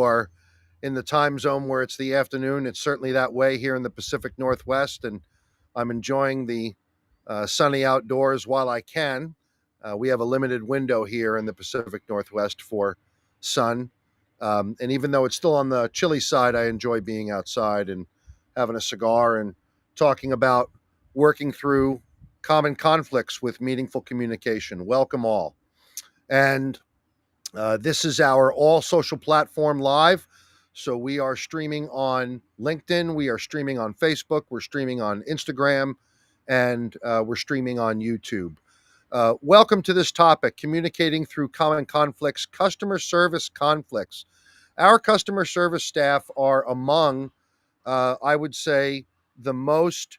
are in the time zone where it's the afternoon. It's certainly that way here in the Pacific Northwest, and I'm enjoying the sunny outdoors while I can. We have a limited window here in the Pacific Northwest for sun. And even though it's still on the chilly side, I enjoy being outside and having a cigar and talking about working through common conflicts with meaningful communication. Welcome all. And this is our all social platform live. So we are streaming on LinkedIn, we are streaming on Facebook, we're streaming on Instagram, and we're streaming on YouTube. Welcome to this topic, communicating through common conflicts, customer service conflicts. Our customer service staff are among, I would say, the most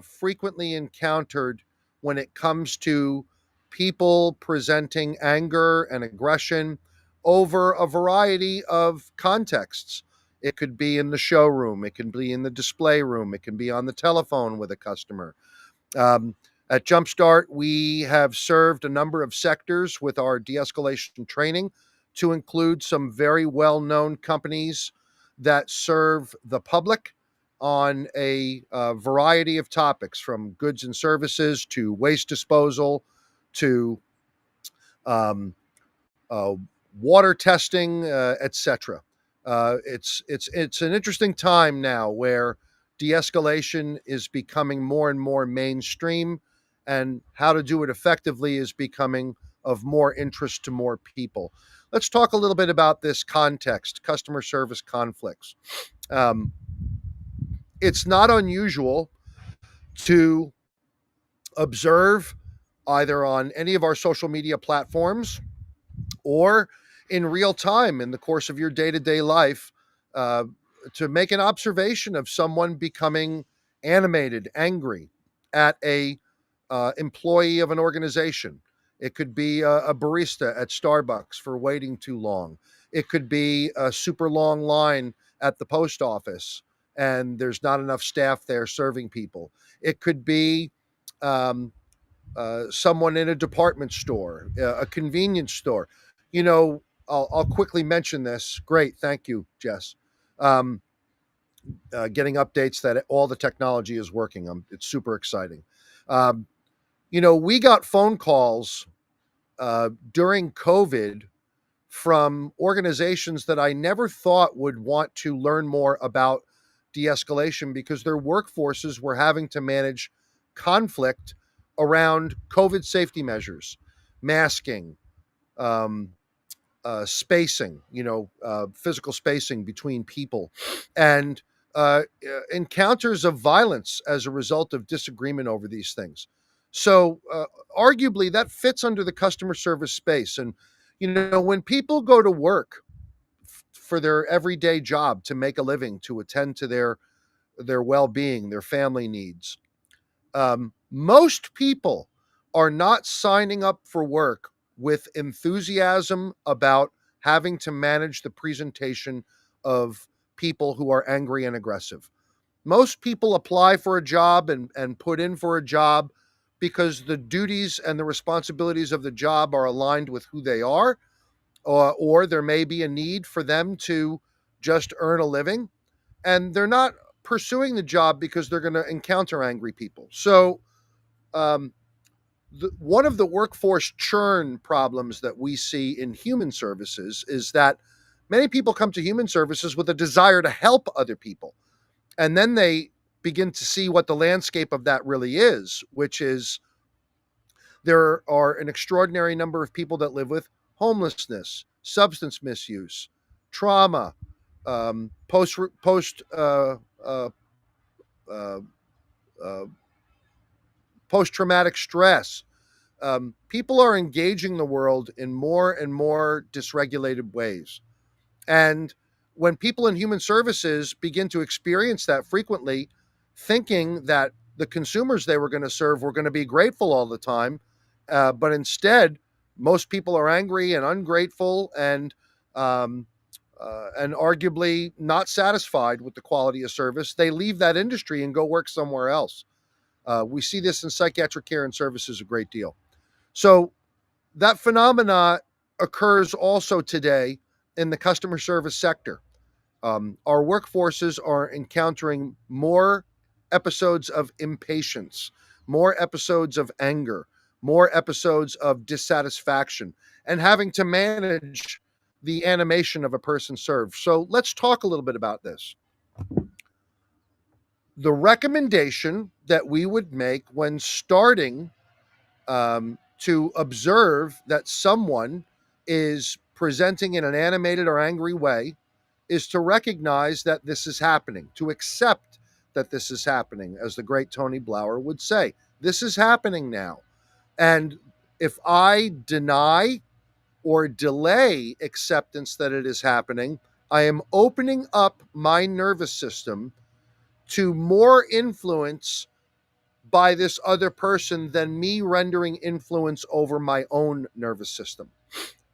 frequently encountered when it comes to people presenting anger and aggression over a variety of contexts. It could be in the showroom, it can be in the display room, it can be on the telephone with a customer. At Jumpstart, we have served a number of sectors with our de-escalation training, to include some very well-known companies that serve the public on a variety of topics, from goods and services to waste disposal to um, water testing, etc. It's an interesting time now where de-escalation is becoming more and more mainstream, and how to do it effectively is becoming of more interest to more people. Let's talk a little bit about this context, customer service conflicts. Um, it's not unusual to observe, either on any of our social media platforms or in real time in the course of your day-to-day life, uh, to make an observation of someone becoming animated, angry at a employee of an organization. It could be a barista at Starbucks for waiting too long. It could be a super long line at the post office and there's not enough staff there serving people. It could be um, someone in a department store, a convenience store. You know, I'll quickly mention this. Great, thank you, Jess. Um, Getting updates that all the technology is working. It's super exciting. Um, we got phone calls during COVID from organizations that I never thought would want to learn more about de-escalation, because their workforces were having to manage conflict around COVID safety measures, masking, um, spacing, physical spacing between people, and encounters of violence as a result of disagreement over these things. So, arguably, that fits under the customer service space. And, when people go to work for their everyday job to make a living, to attend to their well-being, their family needs, most people are not signing up for work with enthusiasm about having to manage the presentation of people who are angry and aggressive. Most people apply for a job and put in for a job because the duties and the responsibilities of the job are aligned with who they are, or there may be a need for them to just earn a living, and they're not pursuing the job because they're going to encounter angry people. So, um, one of the workforce churn problems that we see in human services is that many people come to human services with a desire to help other people. And then they begin to see what the landscape of that really is, which is there are an extraordinary number of people that live with homelessness, substance misuse, trauma, uh, uh, uh, post traumatic stress. People are engaging the world in more and more dysregulated ways. And when people in human services begin to experience that frequently, thinking that the consumers they were going to serve were going to be grateful all the time, but instead, most people are angry and ungrateful, and arguably not satisfied with the quality of service, they leave that industry and go work somewhere else. We see this in psychiatric care and services a great deal. So that phenomena occurs also today in the customer service sector. Our workforces are encountering more episodes of impatience, more episodes of anger, more episodes of dissatisfaction, and having to manage the animation of a person served. So let's talk a little bit about this. The recommendation that we would make when starting to observe that someone is presenting in an animated or angry way is to recognize that this is happening, to accept that this is happening, as the great Tony Blauer would say. This is happening now. And if I deny or delay acceptance that it is happening, I am opening up my nervous system to more influence by this other person than me rendering influence over my own nervous system.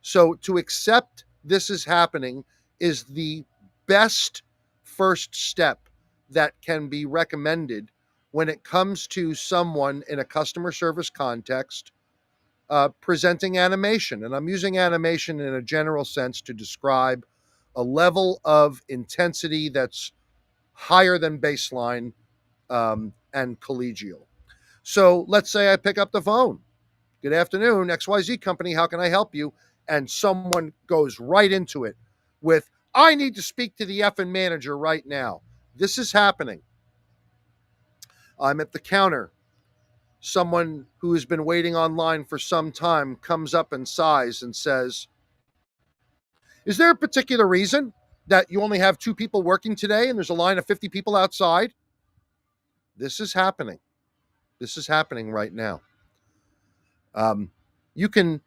So to accept this is happening is the best first step that can be recommended when it comes to someone in a customer service context presenting animation. And I'm using animation in a general sense to describe a level of intensity that's higher than baseline and collegial. So let's say I pick up the phone. Good afternoon, XYZ Company. How can I help you? And someone goes right into it with, I need to speak to the effing manager right now. This is happening. I'm at the counter. Someone who has been waiting online for some time comes up and sighs and says, is there a particular reason that you only have 2 people working today and there's a line of 50 people outside? This is happening. This is happening right now. You can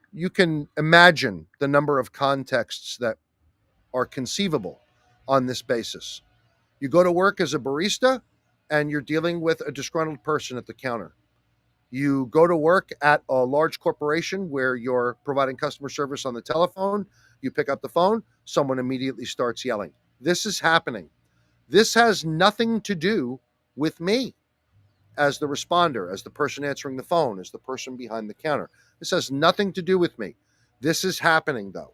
imagine the number of contexts that are conceivable on this basis. You go to work as a barista and you're dealing with a disgruntled person at the counter. You go to work at a large corporation where you're providing customer service on the telephone. You pick up the phone, someone immediately starts yelling. This is happening. This has nothing to do with me as the responder, as the person answering the phone, as the person behind the counter. This has nothing to do with me. This is happening, though.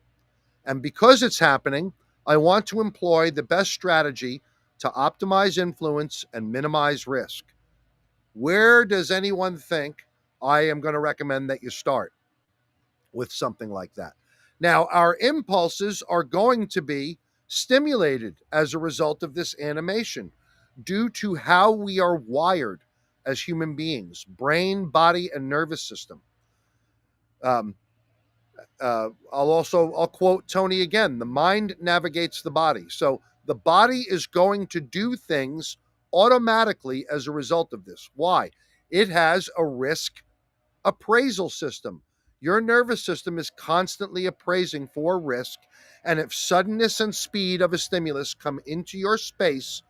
And because it's happening, I want to employ the best strategy to optimize influence and minimize risk. Where does anyone think I am going to recommend that you start with something like that? Now, our impulses are going to be stimulated as a result of this animation due to how we are wired as human beings, brain, body, and nervous system. I'll quote Tony again. The mind navigates the body. So the body is going to do things automatically as a result of this. Why? It has a risk appraisal system. Your nervous system is constantly appraising for risk. And if suddenness and speed of a stimulus come into your space,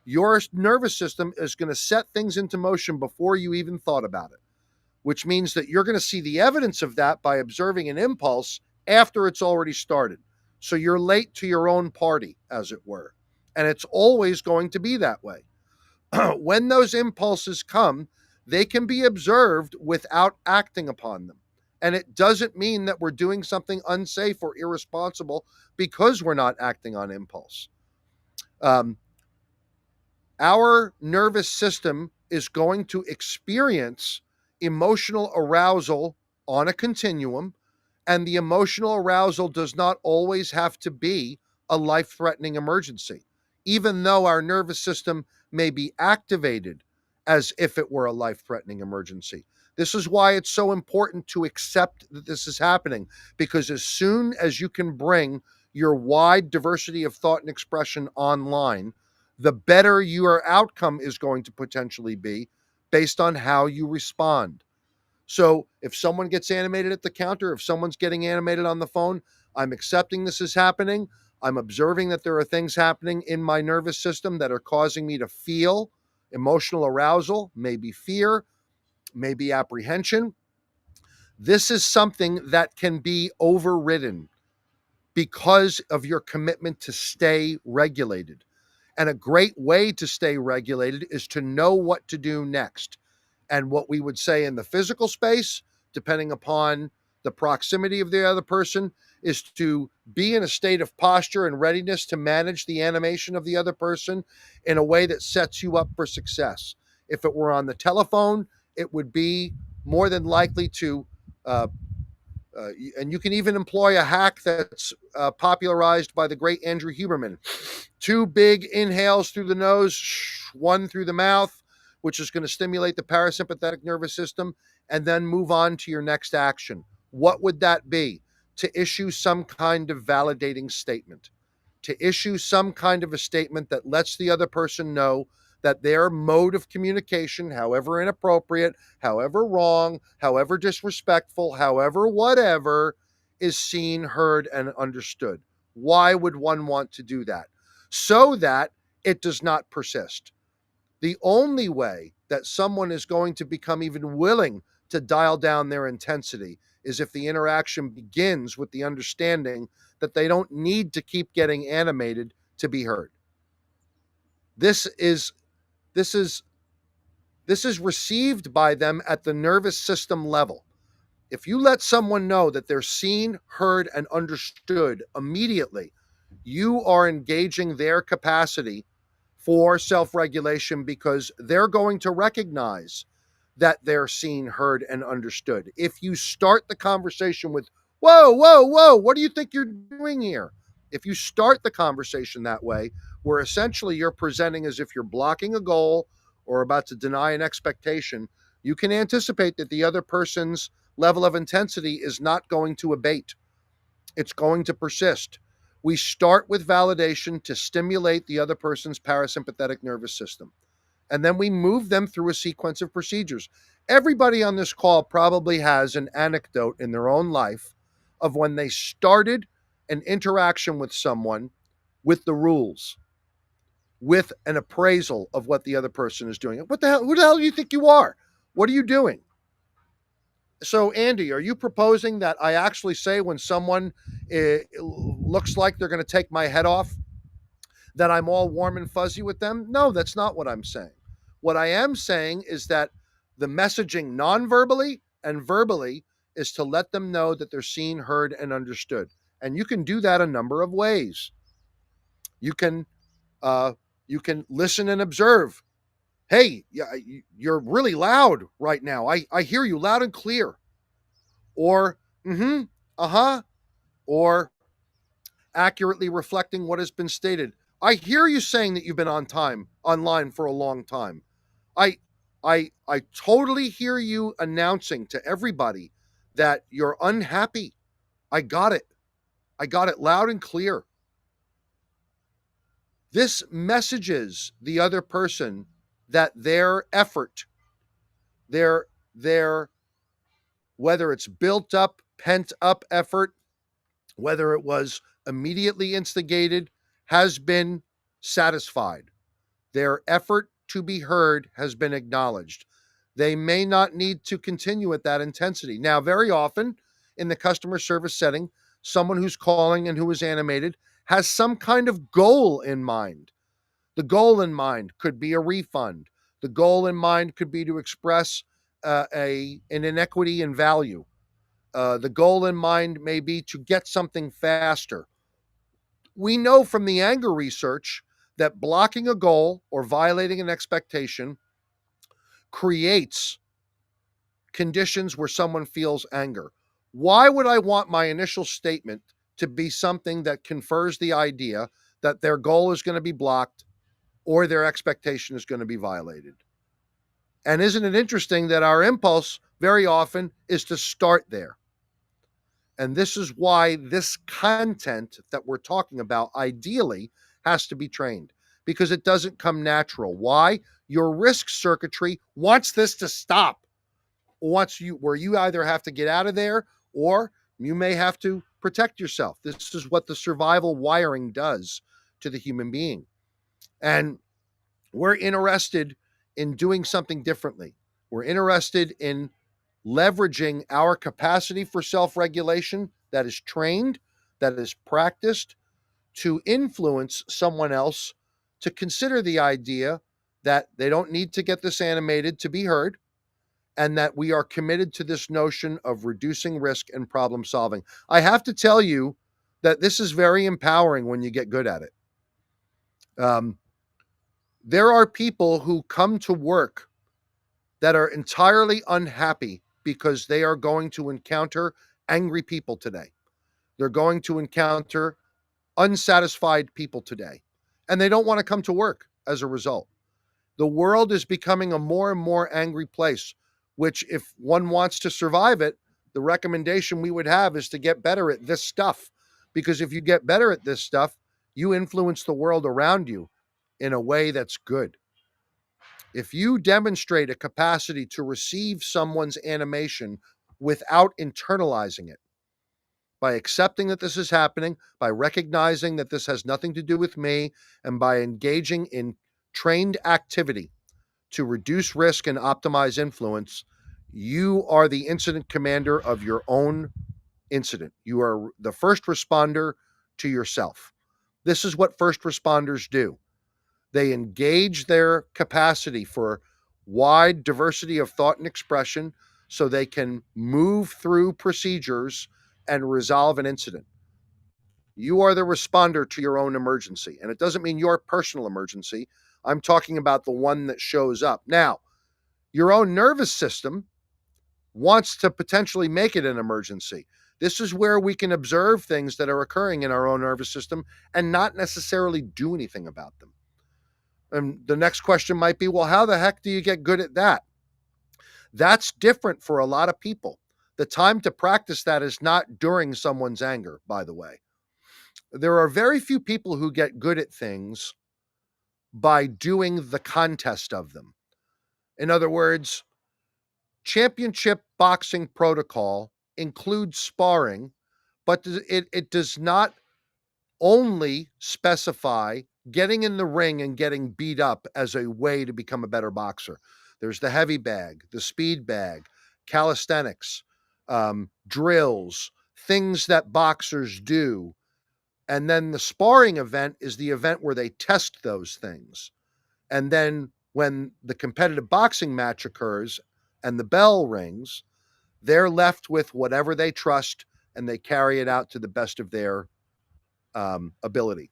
your nervous system is going to set things into motion before you even thought about it, which means that you're going to see the evidence of that by observing an impulse after it's already started. So you're late to your own party, as it were. And it's always going to be that way. When those impulses come, they can be observed without acting upon them. And it doesn't mean that we're doing something unsafe or irresponsible because we're not acting on impulse. Our nervous system is going to experience emotional arousal on a continuum, and the emotional arousal does not always have to be a life-threatening emergency, even though our nervous system may be activated as if it were a life-threatening emergency. This is why it's so important to accept that this is happening, because as soon as you can bring your wide diversity of thought and expression online, the better your outcome is going to potentially be based on how you respond. So if someone gets animated at the counter, if someone's getting animated on the phone, I'm accepting this is happening. I'm observing that there are things happening in my nervous system that are causing me to feel emotional arousal, maybe fear, maybe apprehension. This is something that can be overridden because of your commitment to stay regulated. And a great way to stay regulated is to know what to do next. And what we would say in the physical space, depending upon the proximity of the other person is to be in a state of posture and readiness to manage the animation of the other person in a way that sets you up for success. If it were on the telephone, it would be more than likely to uh, and you can even employ a hack that's popularized by the great Andrew Huberman. 2 big inhales through the nose, 1 through the mouth, which is going to stimulate the parasympathetic nervous system, and then move on to your next action. What would that be? To issue some kind of validating statement, to issue some kind of a statement that lets the other person know that their mode of communication, however inappropriate, however wrong, however disrespectful, however whatever, is seen, heard, and understood. Why would one want to do that? So that it does not persist. The only way that someone is going to become even willing to dial down their intensity is if the interaction begins with the understanding that they don't need to keep getting animated to be heard. This is received by them at the nervous system level. If you let someone know that they're seen, heard, and understood immediately, you are engaging their capacity for self-regulation because they're going to recognize that they're seen, heard, and understood. If you start the conversation with, whoa, whoa, whoa, what do you think you're doing here? If you start the conversation that way, where essentially you're presenting as if you're blocking a goal or about to deny an expectation, you can anticipate that the other person's level of intensity is not going to abate. It's going to persist. We start with validation to stimulate the other person's parasympathetic nervous system. And then we move them through a sequence of procedures. Everybody on this call probably has an anecdote in their own life of when they started an interaction with someone with the rules, with an appraisal of what the other person is doing. What the hell? Who the hell do you think you are? What are you doing? So, Andy, are you proposing that I actually say when someone looks like they're going to take my head off, that I'm all warm and fuzzy with them? No, that's not what I'm saying. What I am saying is that the messaging non-verbally and verbally is to let them know that they're seen, heard, and understood. And you can do that a number of ways. You can listen and observe. Hey, you're really loud right now. I hear you loud and clear. Or, or accurately reflecting what has been stated. I hear you saying that you've been online for a long time. I totally hear you announcing to everybody that you're unhappy. I got it. I got it loud and clear. This messages the other person that their effort, their whether it's built up, pent up effort, whether it was immediately instigated, has been satisfied. Their effort to be heard has been acknowledged. They may not need to continue at that intensity. Now, very often in the customer service setting, someone who's calling and who is animated has some kind of goal in mind. The goal in mind could be a refund. The goal in mind could be to express an inequity in value. The goal in mind may be to get something faster. We know from the anger research that blocking a goal or violating an expectation creates conditions where someone feels anger. Why would I want my initial statement to be something that confers the idea that their goal is going to be blocked or their expectation is going to be violated? And isn't it interesting that our impulse very often is to start there? And this is why this content that we're talking about ideally has to be trained, because it doesn't come natural. Why? Your risk circuitry wants this to stop. Where you either have to get out of there or you may have to protect yourself. This is what the survival wiring does to the human being. And we're interested in doing something differently. We're interested in leveraging our capacity for self-regulation that is trained, that is practiced, to influence someone else to consider the idea that they don't need to get this animated to be heard, and that we are committed to this notion of reducing risk and problem solving. I have to tell you that this is very empowering when you get good at it. There are people who come to work that are entirely unhappy because they are going to encounter angry people today. They're going to encounter unsatisfied people today, and they don't want to come to work as a result. The world is becoming a more and more angry place, which, if one wants to survive it, the recommendation we would have is to get better at this stuff. Because if you get better at this stuff, you influence the world around you in a way that's good. If you demonstrate a capacity to receive someone's animation without internalizing it, by accepting that this is happening, by recognizing that this has nothing to do with me, and by engaging in trained activity to reduce risk and optimize influence, you are the incident commander of your own incident. You are the first responder to yourself. This is what first responders do. They engage their capacity for wide diversity of thought and expression so they can move through procedures and resolve an incident. You are the responder to your own emergency. And it doesn't mean your personal emergency. I'm talking about the one that shows up. Now, your own nervous system wants to potentially make it an emergency. This is where we can observe things that are occurring in our own nervous system and not necessarily do anything about them. And the next question might be, well, how the heck do you get good at that? That's different for a lot of people. The time to practice that is not during someone's anger, by the way. There are very few people who get good at things by doing the contest of them. In other words, championship boxing protocol includes sparring, but it does not only specify getting in the ring and getting beat up as a way to become a better boxer. There's the heavy bag, the speed bag, calisthenics, drills, things that boxers do. And then the sparring event is the event where they test those things. And then when the competitive boxing match occurs and the bell rings, they're left with whatever they trust and they carry it out to the best of their ability.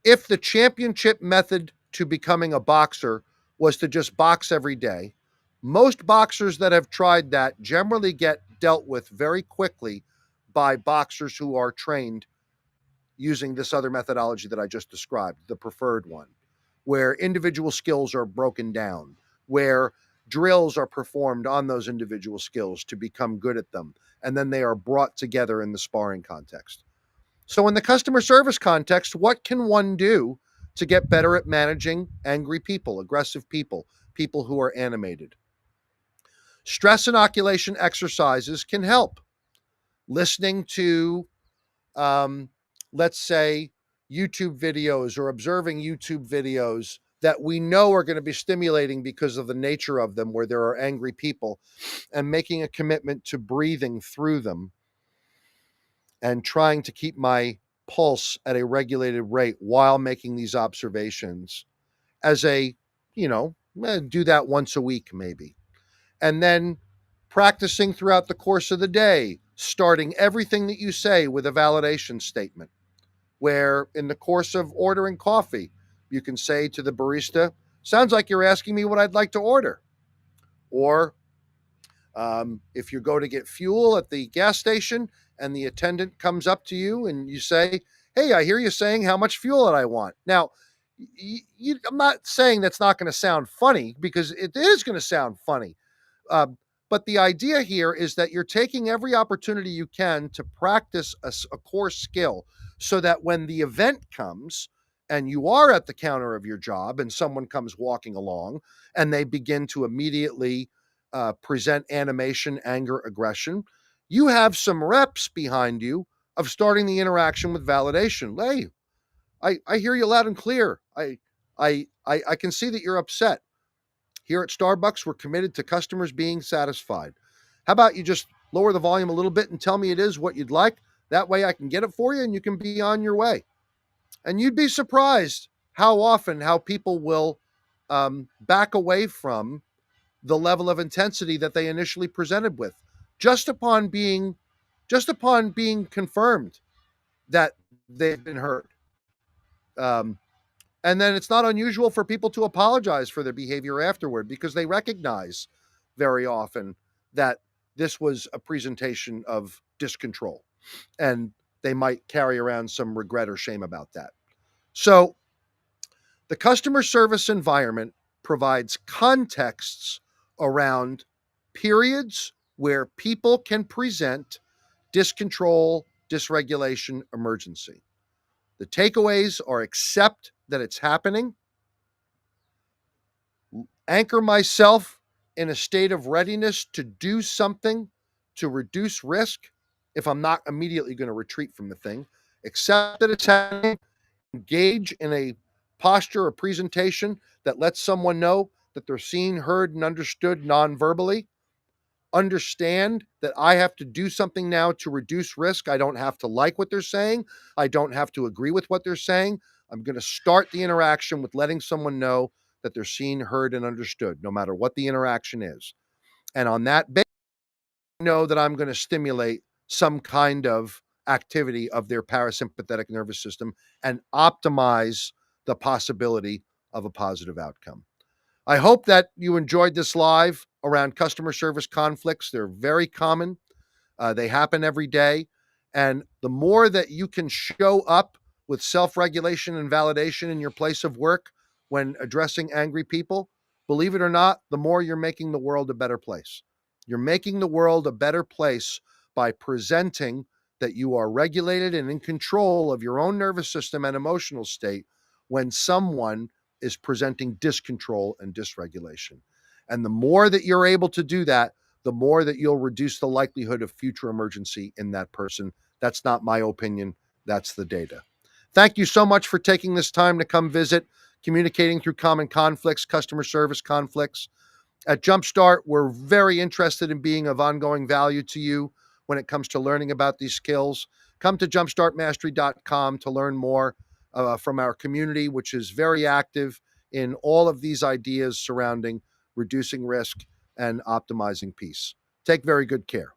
If the championship method to becoming a boxer was to just box every day, most boxers that have tried that generally get dealt with very quickly by boxers who are trained using this other methodology that I just described, the preferred one, where individual skills are broken down, where drills are performed on those individual skills to become good at them, and then they are brought together in the sparring context. So in the customer service context, what can one do to get better at managing angry people, aggressive people, people who are animated? Stress inoculation exercises can help. Listening to, let's say, YouTube videos or observing YouTube videos that we know are going to be stimulating because of the nature of them, where there are angry people, and making a commitment to breathing through them and trying to keep my pulse at a regulated rate while making these observations as do that once a week maybe. And then practicing throughout the course of the day, starting everything that you say with a validation statement, where in the course of ordering coffee, you can say to the barista, sounds like you're asking me what I'd like to order. Or if you go to get fuel at the gas station and the attendant comes up to you and you say, hey, I hear you saying how much fuel that I want. Now, I'm not saying that's not going to sound funny, because it is going to sound funny. But the idea here is that you're taking every opportunity you can to practice a core skill so that when the event comes and you are at the counter of your job and someone comes walking along and they begin to immediately present animation, anger, aggression, you have some reps behind you of starting the interaction with validation. Hey, I hear you loud and clear. I can see that you're upset. Here at Starbucks, we're committed to customers being satisfied. How about you just lower the volume a little bit and tell me it is what you'd like? That way I can get it for you and you can be on your way. And you'd be surprised how often how people will back away from the level of intensity that they initially presented with, just upon being confirmed that they've been hurt. Um, and then it's not unusual for people to apologize for their behavior afterward because they recognize very often that this was a presentation of discontrol, and they might carry around some regret or shame about that. So the customer service environment provides contexts around periods where people can present discontrol, dysregulation, emergency. The takeaways are accept that it's happening, anchor myself in a state of readiness to do something to reduce risk if I'm not immediately going to retreat from the thing, accept that it's happening, engage in a posture or presentation that lets someone know that they're seen, heard, and understood non-verbally. Understand that I have to do something now to reduce risk. I don't have to like what they're saying. I don't have to agree with what they're saying. I'm going to start the interaction with letting someone know that they're seen, heard, and understood, no matter what the interaction is. And on that basis, I know that I'm going to stimulate some kind of activity of their parasympathetic nervous system and optimize the possibility of a positive outcome. I hope that you enjoyed this live around customer service conflicts. They're very common. They happen every day. And the more that you can show up with self-regulation and validation in your place of work when addressing angry people, believe it or not, the more you're making the world a better place. You're making the world a better place by presenting that you are regulated and in control of your own nervous system and emotional state when someone is presenting discontrol and dysregulation. And the more that you're able to do that, the more that you'll reduce the likelihood of future emergency in that person. That's not my opinion. That's the data. Thank you so much for taking this time to come visit Communicating Through Common Conflicts, Customer Service Conflicts. At Jumpstart, we're very interested in being of ongoing value to you when it comes to learning about these skills. Come to jumpstartmastery.com to learn more from our community, which is very active in all of these ideas surrounding reducing risk and optimizing peace. Take very good care.